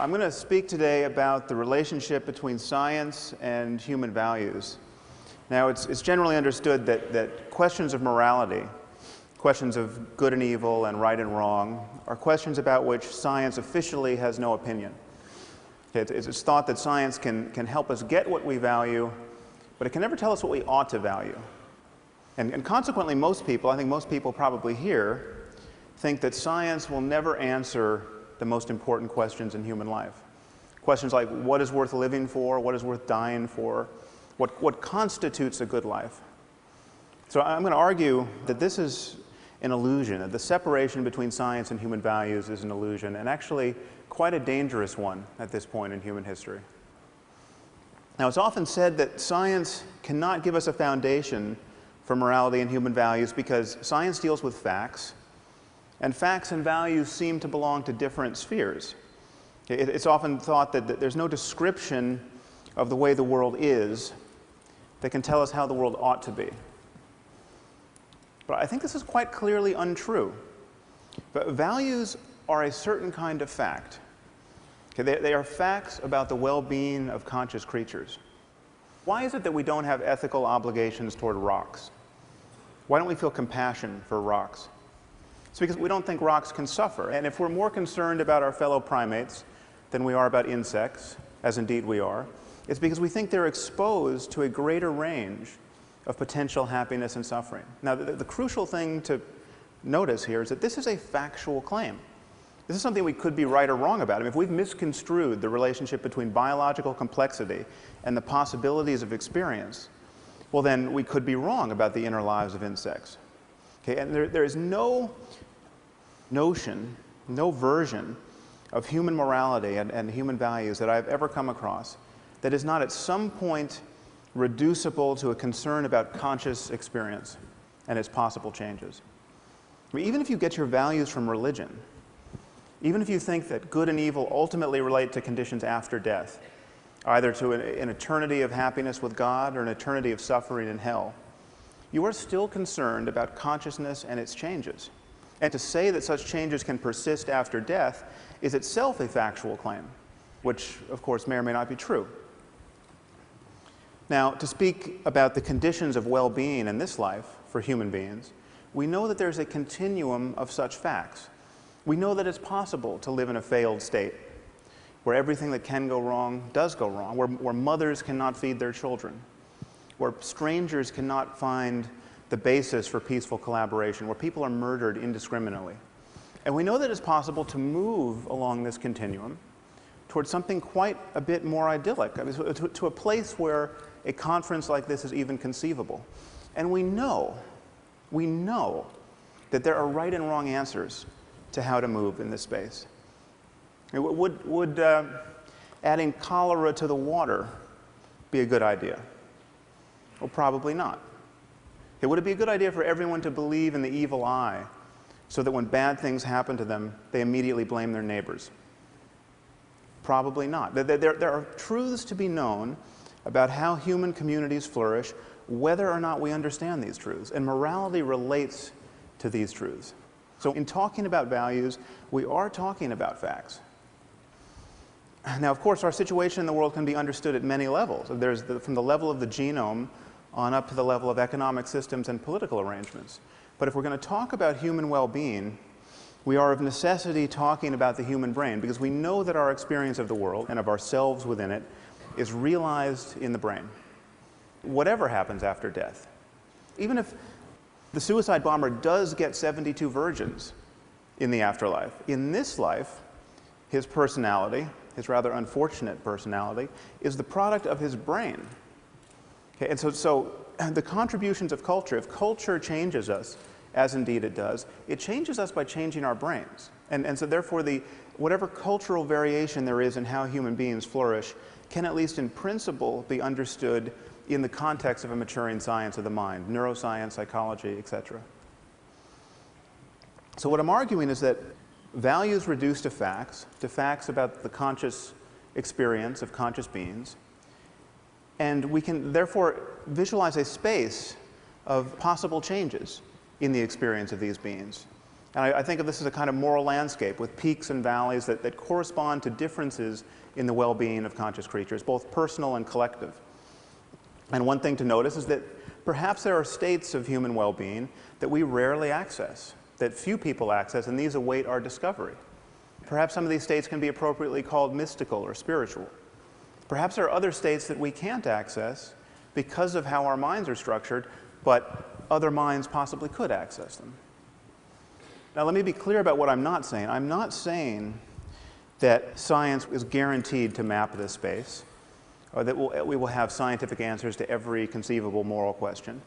I'm going to speak today about the relationship between science and human values. Now, it's generally understood that questions of morality, questions of good and evil and right and wrong, are questions about which science officially has no opinion. It's thought that science can help us get what we value, but it can never tell us what we ought to value. And consequently, most people, I think most people probably here, think that science will never answer the most important questions in human life. Questions like what is worth living for, what is worth dying for, what constitutes a good life. So I'm going to argue that this is an illusion, that the separation between science and human values is an illusion, and actually quite a dangerous one at this point in human history. Now, it's often said that science cannot give us a foundation for morality and human values because science deals with facts, and facts and values seem to belong to different spheres. It's often thought that there's no description of the way the world is that can tell us how the world ought to be. But I think this is quite clearly untrue. But values are a certain kind of fact. They are facts about the well-being of conscious creatures. Why is it that we don't have ethical obligations toward rocks? Why don't we feel compassion for rocks? It's because we don't think rocks can suffer. And if we're more concerned about our fellow primates than we are about insects, as indeed we are, it's because we think they're exposed to a greater range of potential happiness and suffering. Now, the crucial thing to notice here is that this is a factual claim. This is something we could be right or wrong about. I mean, if we've misconstrued the relationship between biological complexity and the possibilities of experience, well, then we could be wrong about the inner lives of insects. Okay, and there is no notion, no version of human morality and human values that I've ever come across that is not at some point reducible to a concern about conscious experience and its possible changes. I mean, even if you get your values from religion, even if you think that good and evil ultimately relate to conditions after death, either to an eternity of happiness with God or an eternity of suffering in hell, you are still concerned about consciousness and its changes. And to say that such changes can persist after death is itself a factual claim, which, of course, may or may not be true. Now, to speak about the conditions of well-being in this life for human beings, we know that there's a continuum of such facts. We know that it's possible to live in a failed state, where everything that can go wrong does go wrong, where mothers cannot feed their children, where strangers cannot find the basis for peaceful collaboration, where people are murdered indiscriminately. And we know that it's possible to move along this continuum towards something quite a bit more idyllic, I mean, to a place where a conference like this is even conceivable. And we know that there are right and wrong answers to how to move in this space. Would adding cholera to the water be a good idea? Well, probably not. Would it be a good idea for everyone to believe in the evil eye so that when bad things happen to them, they immediately blame their neighbors? Probably not. There are truths to be known about how human communities flourish, whether or not we understand these truths. And morality relates to these truths. So in talking about values, we are talking about facts. Now, of course, our situation in the world can be understood at many levels. There's from the level of the genome on up to the level of economic systems and political arrangements. But if we're going to talk about human well-being, we are of necessity talking about the human brain, because we know that our experience of the world and of ourselves within it is realized in the brain, whatever happens after death. Even if the suicide bomber does get 72 virgins in the afterlife, in this life, his personality, his rather unfortunate personality, is the product of his brain. Okay, and so the contributions of culture, if culture changes us, as indeed it does, it changes us by changing our brains. And so therefore, whatever cultural variation there is in how human beings flourish can, at least in principle, be understood in the context of a maturing science of the mind, neuroscience, psychology, etc. So what I'm arguing is that values reduced to facts about the conscious experience of conscious beings, and we can therefore visualize a space of possible changes in the experience of these beings. And I think of this as a kind of moral landscape with peaks and valleys that correspond to differences in the well-being of conscious creatures, both personal and collective. And one thing to notice is that perhaps there are states of human well-being that we rarely access, that few people access, and these await our discovery. Perhaps some of these states can be appropriately called mystical or spiritual. Perhaps there are other states that we can't access because of how our minds are structured, but other minds possibly could access them. Now, let me be clear about what I'm not saying. I'm not saying that science is guaranteed to map this space, or that we will have scientific answers to every conceivable moral question.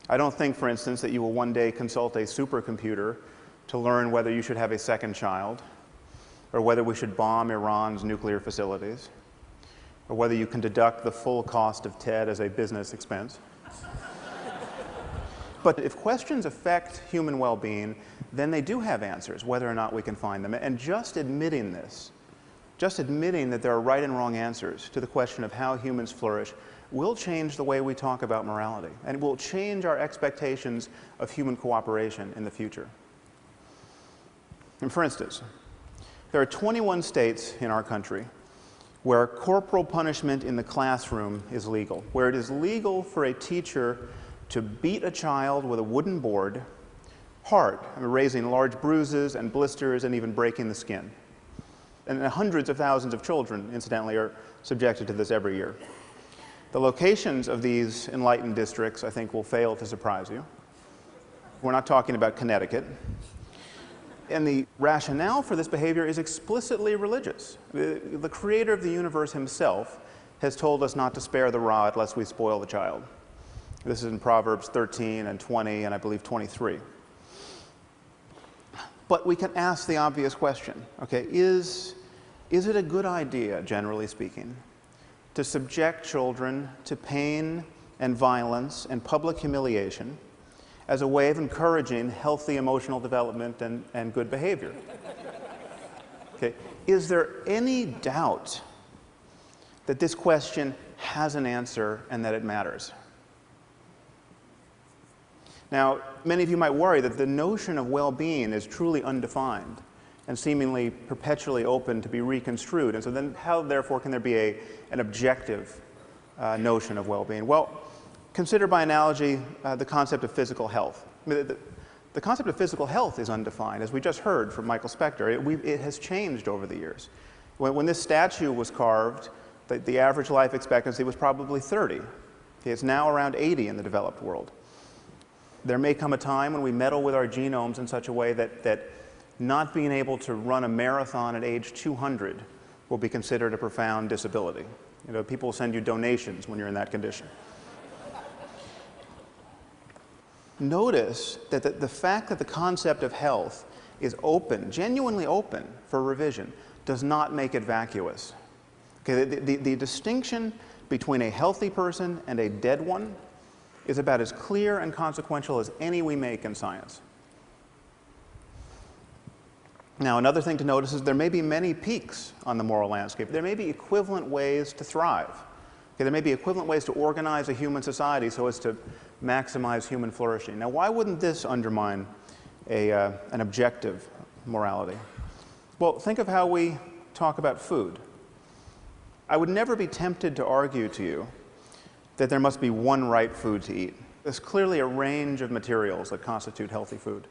I don't think, for instance, that you will one day consult a supercomputer to learn whether you should have a second child, or whether we should bomb Iran's nuclear facilities, or whether you can deduct the full cost of TED as a business expense. But if questions affect human well-being, then they do have answers, whether or not we can find them. And just admitting this, just admitting that there are right and wrong answers to the question of how humans flourish, will change the way we talk about morality, and will change our expectations of human cooperation in the future. And for instance, there are 21 states in our country where corporal punishment in the classroom is legal, where it is legal for a teacher to beat a child with a wooden board hard, raising large bruises and blisters and even breaking the skin. And hundreds of thousands of children, incidentally, are subjected to this every year. The locations of these enlightened districts, I think, will fail to surprise you. We're not talking about Connecticut. And the rationale for this behavior is explicitly religious. The creator of the universe himself has told us not to spare the rod lest we spoil the child. This is in Proverbs 13 and 20 and I believe 23. But we can ask the obvious question, okay, is it a good idea, generally speaking, to subject children to pain and violence and public humiliation as a way of encouraging healthy emotional development and good behavior? Okay, is there any doubt that this question has an answer and that it matters? Now, many of you might worry that the notion of well-being is truly undefined and seemingly perpetually open to be reconstrued. And so then how, therefore, can there be an objective notion of well-being? Well, consider by analogy the concept of physical health. I mean, the concept of physical health is undefined, as we just heard from Michael Spector. It has changed over the years. When this statue was carved, the average life expectancy was probably 30. It's now around 80 in the developed world. There may come a time when we meddle with our genomes in such a way that not being able to run a marathon at age 200 will be considered a profound disability. You know, people send you donations when you're in that condition. Notice that the fact that the concept of health is open, genuinely open for revision, does not make it vacuous. Okay, the distinction between a healthy person and a dead one is about as clear and consequential as any we make in science. Now, another thing to notice is there may be many peaks on the moral landscape. There may be equivalent ways to thrive. Okay, there may be equivalent ways to organize a human society so as to maximize human flourishing. Now, why wouldn't this undermine an objective morality? Well, think of how we talk about food. I would never be tempted to argue to you that there must be one right food to eat. There's clearly a range of materials that constitute healthy food.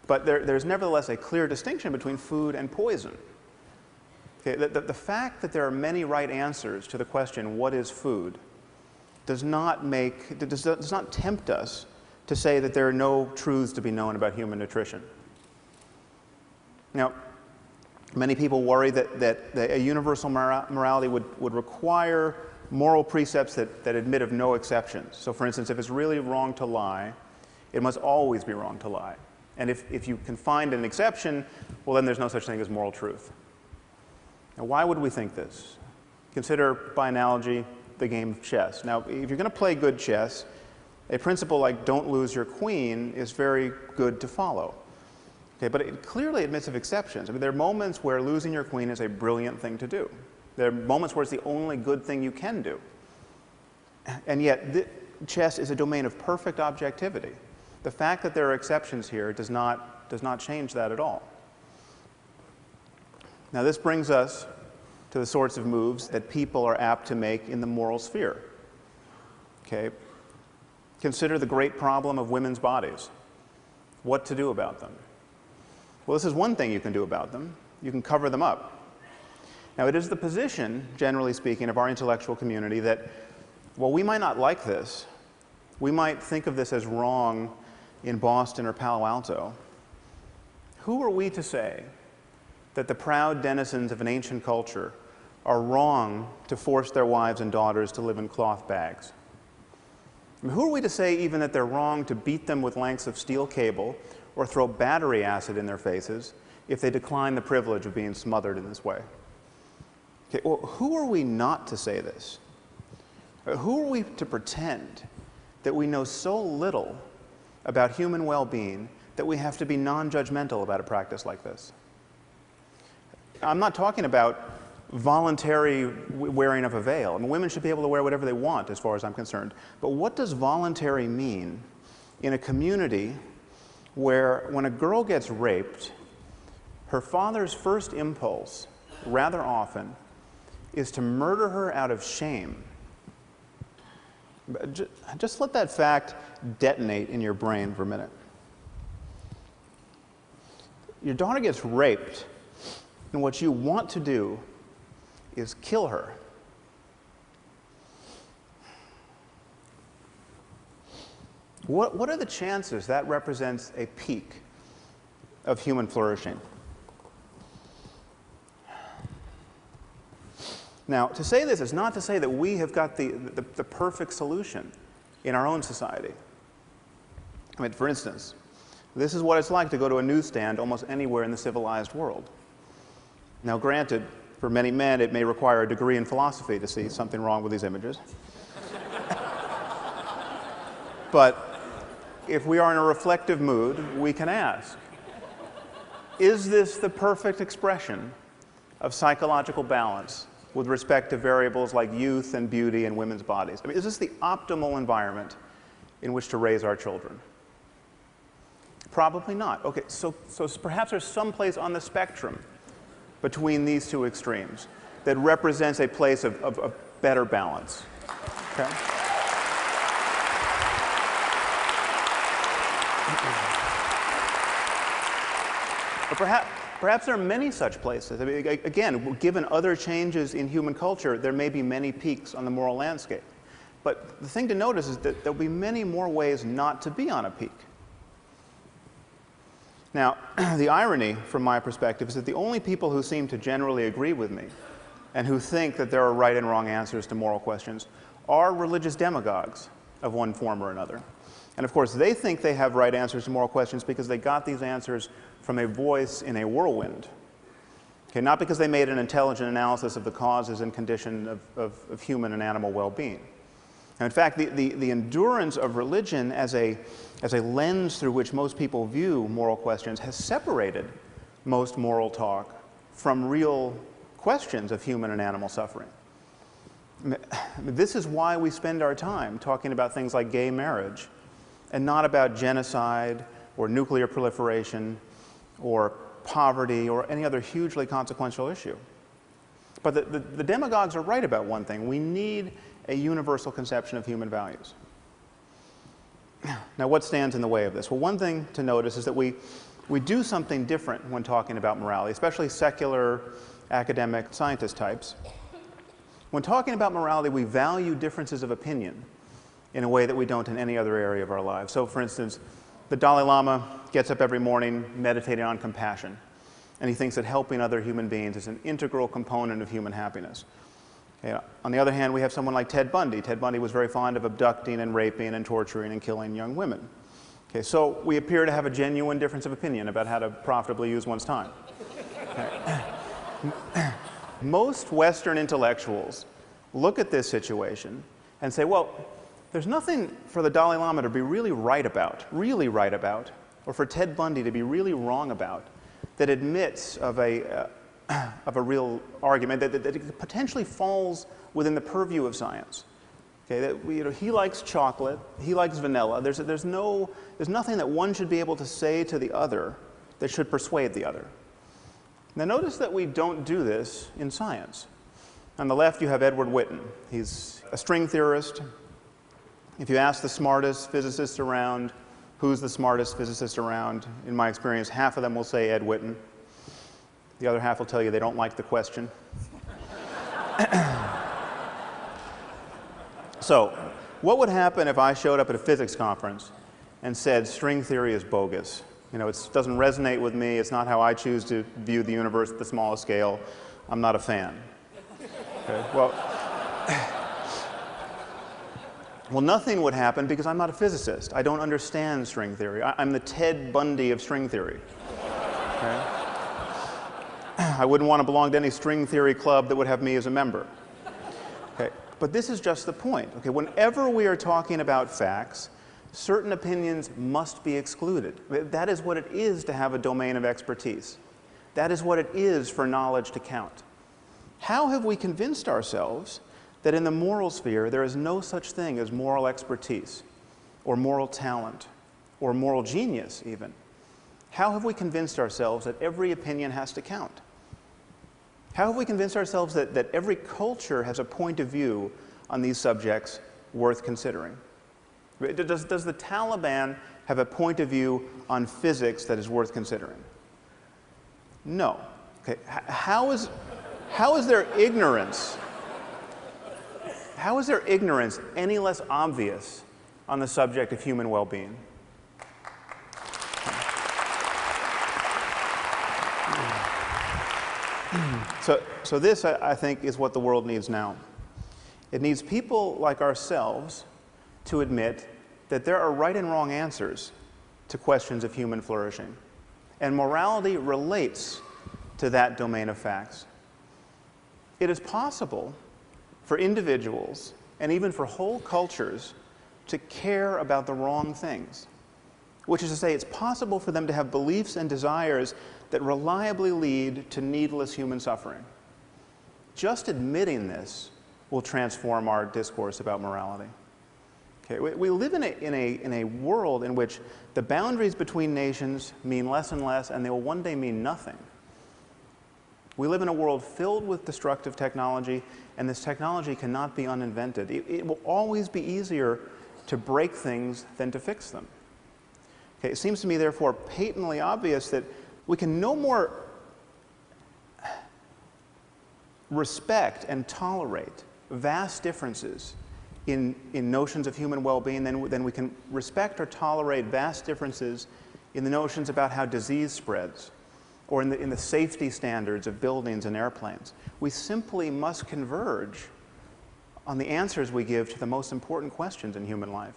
But there's nevertheless a clear distinction between food and poison. Okay, the fact that there are many right answers to the question, what is food, does not tempt us to say that there are no truths to be known about human nutrition. Now, many people worry that a universal morality would require moral precepts that admit of no exceptions. So for instance, if it's really wrong to lie, it must always be wrong to lie. And if you can find an exception, well, then there's no such thing as moral truth. Now, why would we think this? Consider, by analogy, the game of chess. Now, if you're going to play good chess, a principle like don't lose your queen is very good to follow. Okay, but it clearly admits of exceptions. I mean, there are moments where losing your queen is a brilliant thing to do. There are moments where it's the only good thing you can do. And yet, chess is a domain of perfect objectivity. The fact that there are exceptions here does not does not change that at all. Now, this brings us to the sorts of moves that people are apt to make in the moral sphere. Okay? Consider the great problem of women's bodies. What to do about them? Well, this is one thing you can do about them. You can cover them up. Now, it is the position, generally speaking, of our intellectual community that, while we might not like this, we might think of this as wrong in Boston or Palo Alto. Who are we to say that the proud denizens of an ancient culture are wrong to force their wives and daughters to live in cloth bags? I mean, who are we to say even that they're wrong to beat them with lengths of steel cable or throw battery acid in their faces if they decline the privilege of being smothered in this way? Okay, well, who are we not to say this? Who are we to pretend that we know so little about human well-being that we have to be non-judgmental about a practice like this? I'm not talking about voluntary wearing of a veil. I mean, women should be able to wear whatever they want, as far as I'm concerned. But what does voluntary mean in a community where, when a girl gets raped, her father's first impulse, rather often, is to murder her out of shame? Just let that fact detonate in your brain for a minute. Your daughter gets raped, and what you want to do is kill her. What are the chances that represents a peak of human flourishing? Now, to say this is not to say that we have got the perfect solution in our own society. I mean, for instance, this is what it's like to go to a newsstand almost anywhere in the civilized world. Now, granted, for many men, it may require a degree in philosophy to see something wrong with these images. But if we are in a reflective mood, we can ask, is this the perfect expression of psychological balance with respect to variables like youth and beauty in women's bodies? I mean, is this the optimal environment in which to raise our children? Probably not. Okay, so perhaps there's some place on the spectrum between these two extremes that represents a place of better balance. Okay? But perhaps there are many such places. I mean, again, given other changes in human culture, there may be many peaks on the moral landscape. But the thing to notice is that there'll be many more ways not to be on a peak. Now, the irony, from my perspective, is that the only people who seem to generally agree with me and who think that there are right and wrong answers to moral questions are religious demagogues of one form or another. And of course, they think they have right answers to moral questions because they got these answers from a voice in a whirlwind. Okay, not because they made an intelligent analysis of the causes and condition of human and animal well-being. And in fact, the endurance of religion as a lens through which most people view moral questions has separated most moral talk from real questions of human and animal suffering. This is why we spend our time talking about things like gay marriage and not about genocide or nuclear proliferation or poverty or any other hugely consequential issue. But the demagogues are right about one thing. We need a universal conception of human values. Now, what stands in the way of this? Well, one thing to notice is that we do something different when talking about morality, especially secular, academic, scientist types. When talking about morality, we value differences of opinion in a way that we don't in any other area of our lives. So, for instance, the Dalai Lama gets up every morning meditating on compassion, and he thinks that helping other human beings is an integral component of human happiness. Okay, on the other hand, we have someone like Ted Bundy. Ted Bundy was very fond of abducting and raping and torturing and killing young women. Okay, so we appear to have a genuine difference of opinion about how to profitably use one's time. Okay. Most Western intellectuals look at this situation and say, well, there's nothing for the Dalai Lama to be really right about, or for Ted Bundy to be really wrong about, that admits of a real argument that it potentially falls within the purview of science. Okay, that he likes chocolate, he likes vanilla. There's nothing that one should be able to say to the other that should persuade the other. Now notice that we don't do this in science. On the left you have Edward Witten. He's a string theorist. If you ask the smartest physicists around, who's the smartest physicist around, in my experience, half of them will say Ed Witten. The other half will tell you they don't like the question. So, what would happen if I showed up at a physics conference and said string theory is bogus? You know, it doesn't resonate with me, it's not how I choose to view the universe at the smallest scale, I'm not a fan. Okay, well, nothing would happen because I'm not a physicist. I don't understand string theory. I'm the Ted Bundy of string theory. Okay? I wouldn't want to belong to any string theory club that would have me as a member. Okay? But this is just the point. Okay? Whenever we are talking about facts, certain opinions must be excluded. That is what it is to have a domain of expertise. That is what it is for knowledge to count. How have we convinced ourselves that in the moral sphere there is no such thing as moral expertise, or moral talent, or moral genius even? How have we convinced ourselves that every opinion has to count? How have we convinced ourselves that every culture has a point of view on these subjects worth considering? Does the Taliban have a point of view on physics that is worth considering? No. Okay. How is their ignorance any less obvious on the subject of human well-being? So this, I think, is what the world needs now. It needs people like ourselves to admit that there are right and wrong answers to questions of human flourishing. And morality relates to that domain of facts. It is possible for individuals, and even for whole cultures, to care about the wrong things. Which is to say, it's possible for them to have beliefs and desires that reliably lead to needless human suffering. Just admitting this will transform our discourse about morality. Okay, we live in a world in which the boundaries between nations mean less and less, and they will one day mean nothing. We live in a world filled with destructive technology, and this technology cannot be uninvented. It will always be easier to break things than to fix them. Okay, it seems to me, therefore, patently obvious that we can no more respect and tolerate vast differences in notions of human well-being than we can respect or tolerate vast differences in the notions about how disease spreads, or in the safety standards of buildings and airplanes. We simply must converge on the answers we give to the most important questions in human life.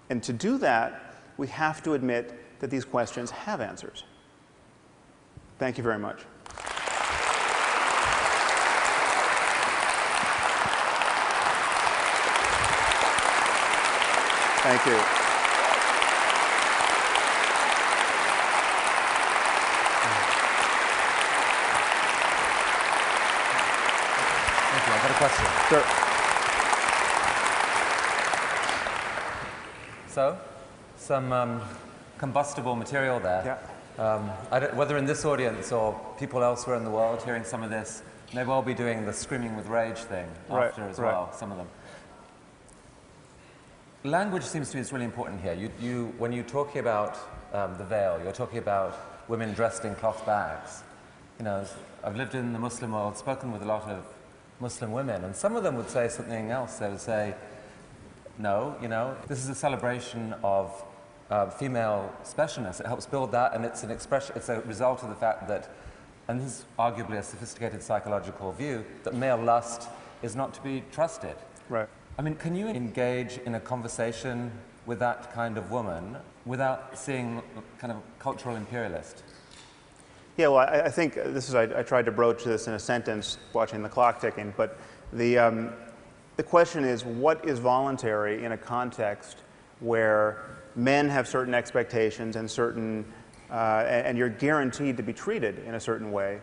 And to do that, we have to admit that these questions have answers. Thank you very much. Thank you. I've got a question. Sure. So, some combustible material there. Yeah. Whether in this audience or people elsewhere in the world hearing some of this may well be doing the screaming with rage thing after as well, some of them. Language seems to me is really important here. When you're talking about the veil, you're talking about women dressed in cloth bags. You know, I've lived in the Muslim world, spoken with a lot of Muslim women, and some of them would say something else. They would say, no, you know, this is a celebration of female specialness. It helps build that, and it's an expression, it's a result of the fact that, and this is arguably a sophisticated psychological view, that male lust is not to be trusted. Right. I mean, can you engage in a conversation with that kind of woman without seeing kind of cultural imperialist? Yeah, well, I think this is, I tried to broach this in a sentence watching the clock ticking, but the question is, what is voluntary in a context where men have certain expectations and certain, and you're guaranteed to be treated in a certain way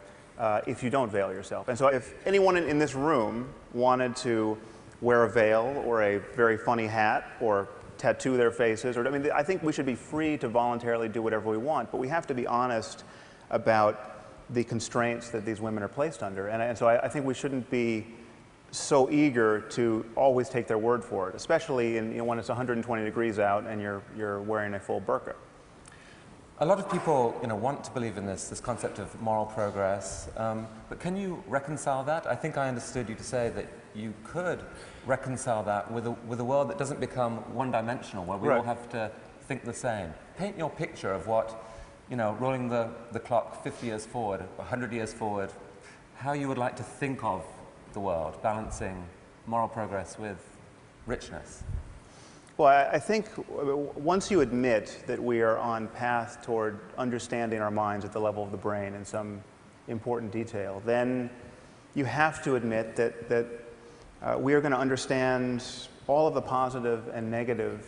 if you don't veil yourself. And so if anyone in this room wanted to wear a veil or a very funny hat or tattoo their faces. Or, I mean, I think we should be free to voluntarily do whatever we want, but we have to be honest about the constraints that these women are placed under. And so I think we shouldn't be so eager to always take their word for it, especially when it's 120 degrees out and you're wearing a full burqa. A lot of people, want to believe in this concept of moral progress, but can you reconcile that? I think I understood you to say that you could reconcile that with a world that doesn't become one-dimensional, where we all have to think the same. Paint your picture of what, rolling the clock 50 years forward, 100 years forward, how you would like to think of the world, balancing moral progress with richness. Well, I think once you admit that we are on path toward understanding our minds at the level of the brain in some important detail, then you have to admit that we are going to understand all of the positive and negative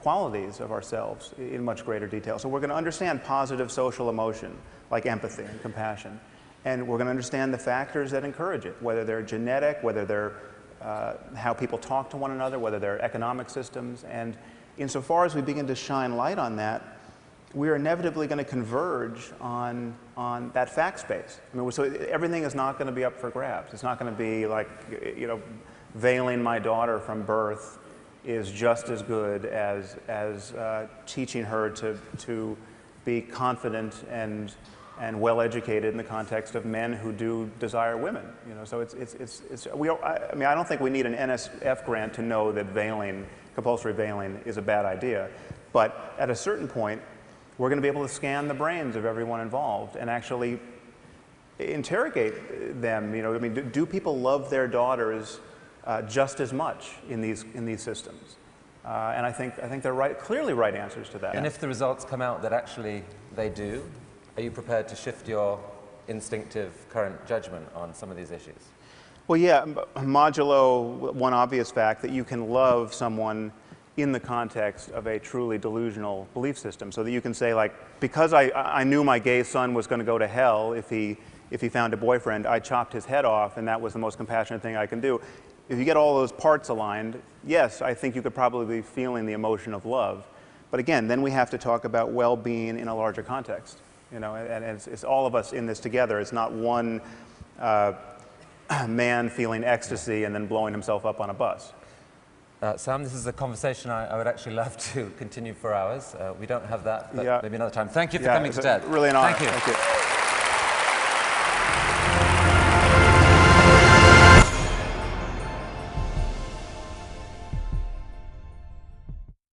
qualities of ourselves in much greater detail. So we're going to understand positive social emotion, like empathy and compassion. And we're going to understand the factors that encourage it, whether they're genetic, whether they're how people talk to one another, whether they're economic systems. And insofar as we begin to shine light on that, we're inevitably going to converge on that fact space. I mean, so everything is not going to be up for grabs. It's not going to be like, veiling my daughter from birth is just as good as teaching her to be confident and well-educated in the context of men who do desire women. So I mean, I don't think we need an NSF grant to know that compulsory veiling is a bad idea. But at a certain point, we're going to be able to scan the brains of everyone involved and actually interrogate them. I mean, do people love their daughters just as much in these systems? And I think they're clearly right answers to that. And if the results come out that actually they do, are you prepared to shift your instinctive current judgment on some of these issues? Well, yeah, modulo one obvious fact that you can love someone in the context of a truly delusional belief system, so that you can say, like, because I knew my gay son was going to go to hell if he found a boyfriend, I chopped his head off, and that was the most compassionate thing I can do. If you get all those parts aligned, yes, I think you could probably be feeling the emotion of love. But again, then we have to talk about well-being in a larger context. And it's all of us in this together. It's not one man feeling ecstasy and then blowing himself up on a bus. Sam, this is a conversation I would actually love to continue for hours. We don't have that, but maybe another time. Thank you for coming to TED. Really an honor. Thank you. Thank you.